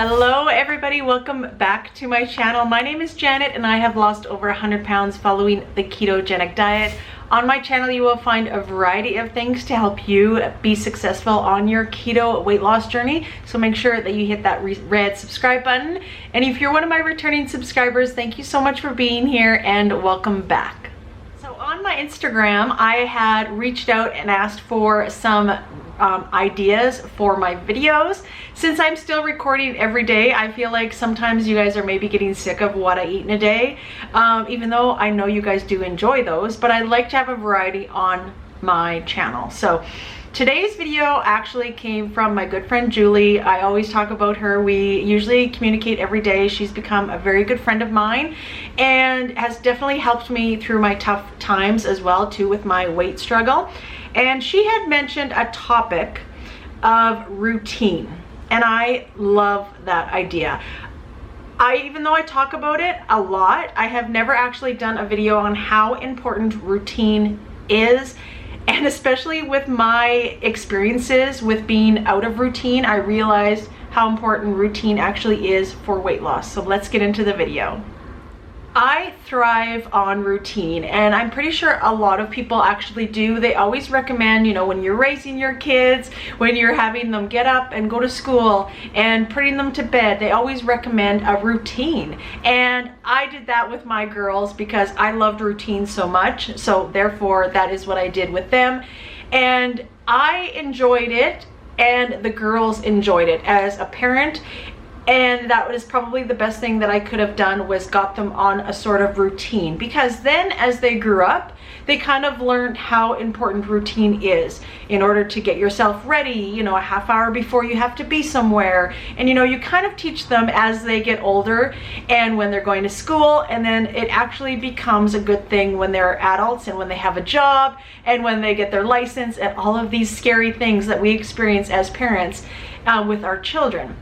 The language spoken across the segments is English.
Hello everybody, welcome back to my channel. My name is Janet and I have lost over 100 pounds following the ketogenic diet. On my channel you will find a variety of things to help you be successful on your keto weight loss journey. So make sure that you hit that red subscribe button. And if you're one of my returning subscribers, thank you so much for being here and welcome back. So on my Instagram, I had reached out and asked for some ideas for my videos. Since I'm still recording every day, I feel like sometimes you guys are maybe getting sick of what I eat in a day, even though I know you guys do enjoy those, but I like to have a variety on my channel. So today's video actually came from my good friend Julie. I always talk about her. We usually communicate every day. She's become a very good friend of mine and has definitely helped me through my tough times as well too with my weight struggle. And she had mentioned a topic of routine, and I love that idea. Even though I talk about it a lot, I have never actually done a video on how important routine is. And especially with my experiences with being out of routine, I realized how important routine actually is for weight loss. So let's get into the video. I thrive on routine, and I'm pretty sure a lot of people actually do. They always recommend, you know, when you're raising your kids, when you're having them get up and go to school and putting them to bed, they always recommend a routine. And I did that with my girls because I loved routine so much. So therefore, that is what I did with them. And I enjoyed it, and the girls enjoyed it as a parent. And that was probably the best thing that I could have done, was got them on a sort of routine, because then as they grew up, they kind of learned how important routine is in order to get yourself ready, you know, a half hour before you have to be somewhere. And you know, you kind of teach them as they get older and when they're going to school, and then it actually becomes a good thing when they're adults and when they have a job and when they get their license and all of these scary things that we experience as parents with our children.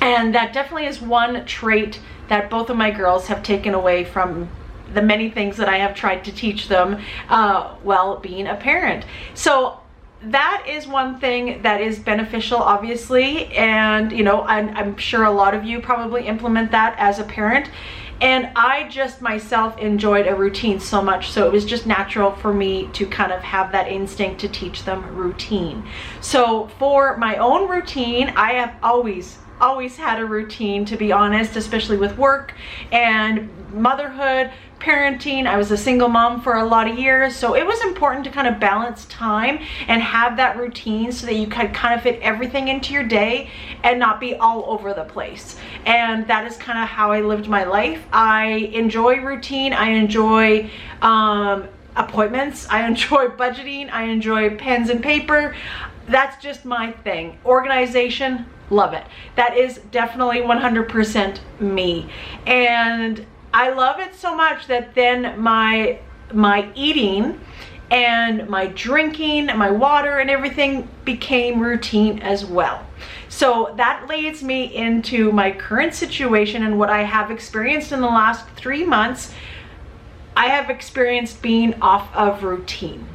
And that definitely is one trait that both of my girls have taken away from the many things that I have tried to teach them while being a parent. So that is one thing that is beneficial, obviously. And, you know, I'm sure a lot of you probably implement that as a parent. And I just myself enjoyed a routine so much, so it was just natural for me to kind of have that instinct to teach them routine. So for my own routine, I have always had a routine, to be honest, especially with work and motherhood, parenting. I was a single mom for a lot of years, so it was important to kind of balance time and have that routine so that you could kind of fit everything into your day and not be all over the place. And that is kind of how I lived my life. I enjoy routine. I enjoy appointments. I enjoy budgeting. I enjoy pens and paper. That's just my thing. Organization, love it. That is definitely 100% me. And I love it so much that then my eating and my drinking, my water and everything became routine as well. So that leads me into my current situation and what I have experienced in the last 3 months. I have experienced being off of routine.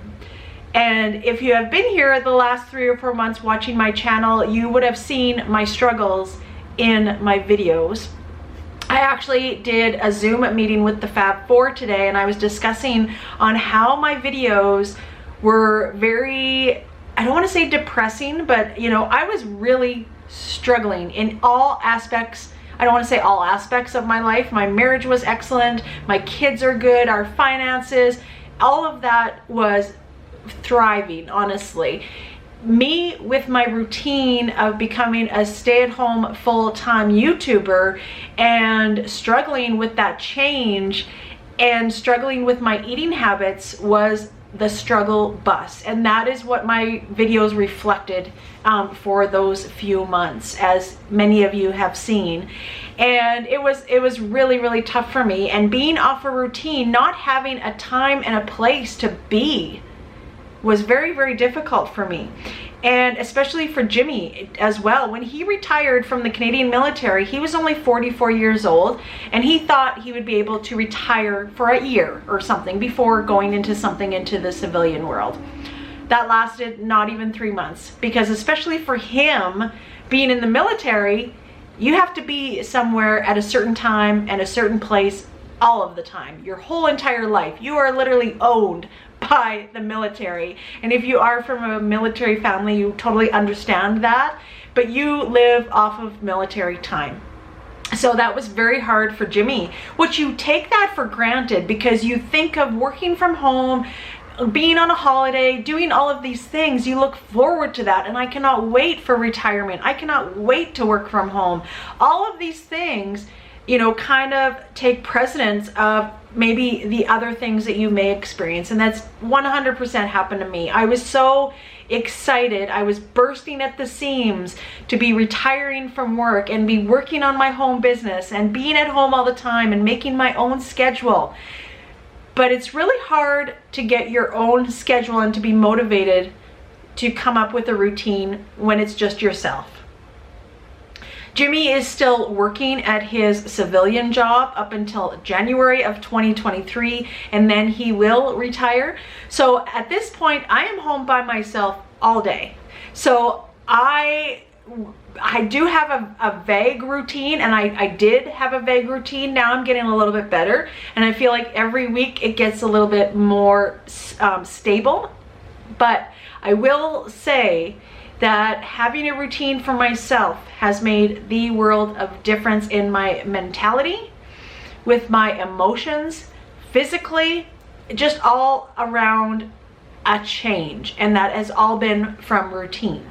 And if you have been here the last 3 or 4 months watching my channel, you would have seen my struggles in my videos. I actually did a Zoom meeting with the Fab Four today, and I was discussing on how my videos were very, I don't want to say depressing, but you know, I was really struggling in all aspects. I don't want to say all aspects of my life. My marriage was excellent. My kids are good. Our finances, all of that was thriving, honestly. Me with my routine of becoming a stay-at-home full-time YouTuber and struggling with that change and struggling with my eating habits was the struggle bus. And that is what my videos reflected for those few months, as many of you have seen. And it was really, really tough for me. And being off a routine, not having a time and a place to be, was very, very difficult for me. And especially for Jimmy as well. When he retired from the Canadian military, he was only 44 years old, and he thought he would be able to retire for a year or something before going into the civilian world. That lasted not even 3 months, because especially for him, being in the military, You have to be somewhere at a certain time and a certain place all of the time, your whole entire life. You are literally owned by the military. And if you are from a military family, you totally understand that, but you live off of military time. So that was very hard for Jimmy, which you take that for granted because you think of working from home, being on a holiday, doing all of these things. You look forward to that, and I cannot wait for retirement. I cannot wait to work from home. All of these things, you know, kind of take precedence of maybe the other things that you may experience. And that's 100% happened to me. I was so excited. I was bursting at the seams to be retiring from work and be working on my home business and being at home all the time and making my own schedule. But it's really hard to get your own schedule and to be motivated to come up with a routine when it's just yourself. Jimmy is still working at his civilian job up until January of 2023, and then he will retire. So at this point, I am home by myself all day. So I do have a vague routine, and I did have a vague routine. Now I'm getting a little bit better, and I feel like every week it gets a little bit more stable. But I will say that having a routine for myself has made the world of difference in my mentality, with my emotions, physically, just all around a change. And that has all been from routine.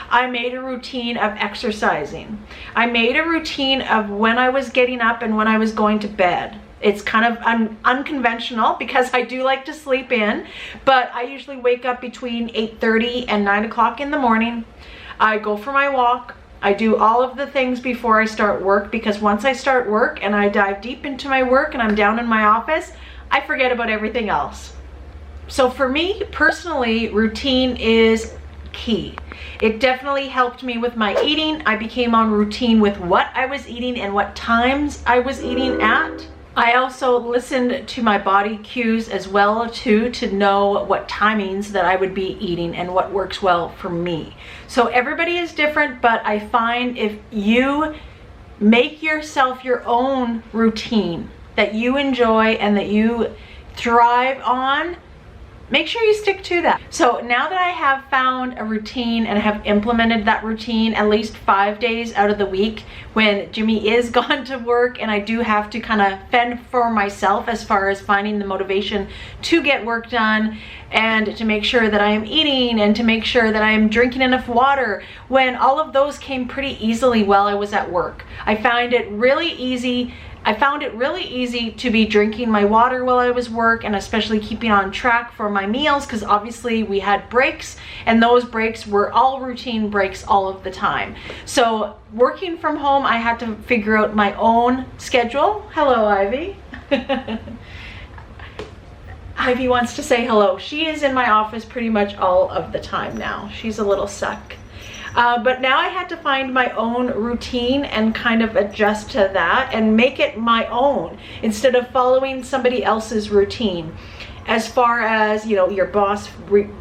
I made a routine of exercising. I made a routine of when I was getting up and when I was going to bed. It's kind of unconventional because I do like to sleep in, but I usually wake up between 8:30 and 9 o'clock in the morning. I go for my walk. I do all of the things before I start work, because once I start work and I dive deep into my work and I'm down in my office, I forget about everything else. So for me personally, routine is key. It definitely helped me with my eating. I became on routine with what I was eating and what times I was eating at. I also listened to my body cues as well too, to know what timings that I would be eating and what works well for me. So everybody is different, but I find if you make yourself your own routine that you enjoy and that you thrive on, make sure you stick to that. So now that I have found a routine and have implemented that routine at least 5 days out of the week when Jimmy is gone to work, and I do have to kind of fend for myself as far as finding the motivation to get work done and to make sure that I am eating and to make sure that I am drinking enough water, when all of those came pretty easily while I was at work. I found it really easy to be drinking my water while I was work, and especially keeping on track for my meals, because obviously we had breaks, and those breaks were all routine breaks all of the time. So working from home, I had to figure out my own schedule. Hello, Ivy. Ivy wants to say hello. She is in my office pretty much all of the time now. She's a little suck. But now I had to find my own routine and kind of adjust to that and make it my own instead of following somebody else's routine. As far as, you know, your boss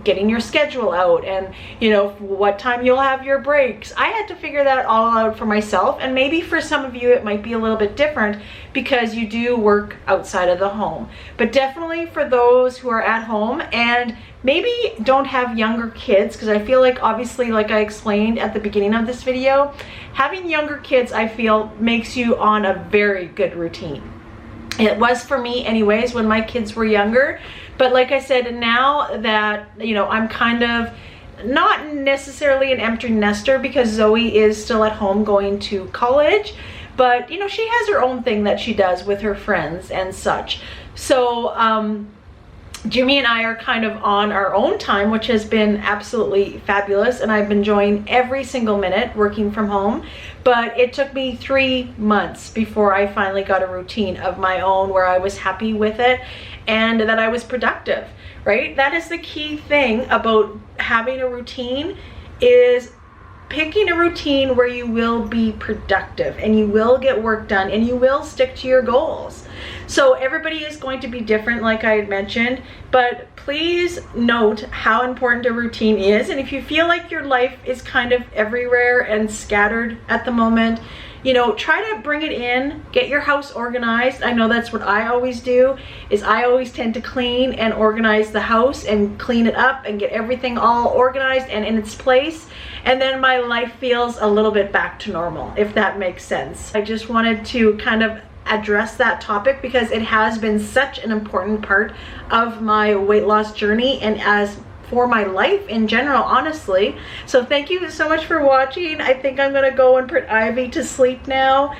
getting your schedule out and, you know, what time you'll have your breaks. I had to figure that all out for myself, and maybe for some of you it might be a little bit different because you do work outside of the home. But definitely for those who are at home and maybe don't have younger kids, because I feel like, obviously, like I explained at the beginning of this video, having younger kids, I feel, makes you on a very good routine. It was for me anyways when my kids were younger, but like I said, now that, you know, I'm kind of not necessarily an empty nester because Zoe is still at home going to college, but you know, she has her own thing that she does with her friends and such. So Jimmy and I are kind of on our own time, which has been absolutely fabulous, and I've been enjoying every single minute working from home. But it took me 3 months before I finally got a routine of my own where I was happy with it and that I was productive, right? That is the key thing about having a routine, is picking a routine where you will be productive and you will get work done and you will stick to your goals. So everybody is going to be different, like I had mentioned, but please note how important a routine is. And if you feel like your life is kind of everywhere and scattered at the moment, you know, try to bring it in, get your house organized. I know that's what I always do, is I always tend to clean and organize the house and clean it up and get everything all organized and in its place. And then my life feels a little bit back to normal, if that makes sense. I just wanted to kind of address that topic because it has been such an important part of my weight loss journey and as for my life in general, honestly. So thank you so much for watching. I think I'm gonna go and put Ivy to sleep now.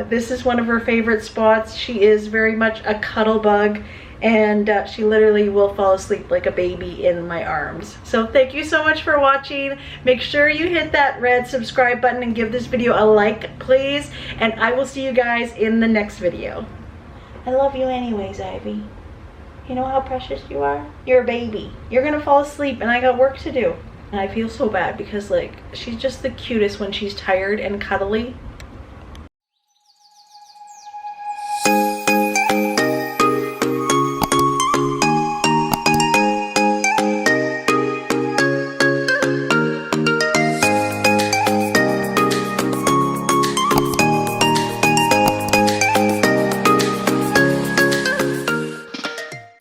This is one of her favorite spots. She is very much a cuddle bug, and she literally will fall asleep like a baby in my arms. So thank you so much for watching. Make sure you hit that red subscribe button and give this video a like, please. And I will see you guys in the next video. I love you anyways, Ivy. You know how precious you are? You're a baby. You're gonna fall asleep and I got work to do. And I feel so bad because like, she's just the cutest when she's tired and cuddly.